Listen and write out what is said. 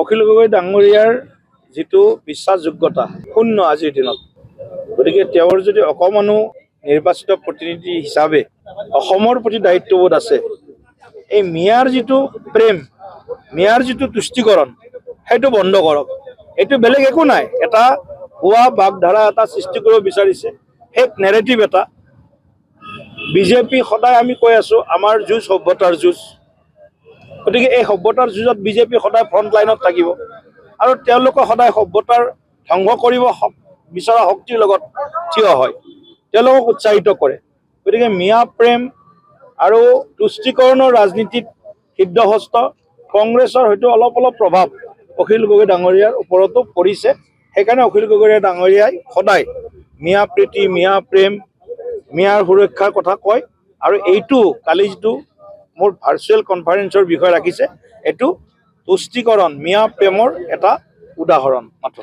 অখিল গগৈ ডাঙৰীয়াৰ যিটো বিশ্বাসযোগ্যতা শূন্য আজিৰ দিনত, গতিকে তেওঁৰ যদি অকমানো নিৰ্বাচিত প্ৰতিনিধি হিচাপে অসমৰ প্ৰতি দায়িত্ববোধ আছে, এই মিয়াৰ যিটো প্ৰেম, মিয়াৰ যিটো তুষ্টিকৰণ, সেইটো বন্ধ কৰক। এইটো বেলেগ একো নাই, এটা ভুৱা বাগধাৰা এটা সৃষ্টি কৰিব বিচাৰিছে, ফেক নেৰেটিভ এটা। বিজেপি সদায় আমি কৈ আছো আমাৰ যুঁজ সভ্যতাৰ যুঁজ, গতিকে এই সভ্যতাৰ যুঁজত বিজেপি সদায় ফ্ৰণ্ট লাইনত থাকিব আৰু তেওঁলোকে সদায় সভ্যতাৰ ধ্বংস কৰিব বিচৰা শক্তিৰ লগত থিয় হয়, তেওঁলোকক উৎসাহিত কৰে। গতিকে মিয়া প্ৰেম আৰু তুষ্টিকৰণৰ ৰাজনীতিত সিদ্ধহস্ত কংগ্ৰেছৰ হয়তো অলপ অলপ প্ৰভাৱ অখিল গগৈ ডাঙৰীয়াৰ ওপৰতো পৰিছে। সেইকাৰণে অখিল গগৈ ডাঙৰীয়াই সদায় মিয়া প্ৰীতি, মিয়া প্ৰেম, মিয়াৰ সুৰক্ষাৰ কথা কয়। আৰু এইটো কালি যিটো মোৰ ভাৰ্চুৱেল কনফাৰেন্সৰ বিষয় ৰাখিছে, এইটো তুষ্টিকৰণ, মিয়া প্ৰেমৰ এটা উদাহৰণ মাত্ৰ।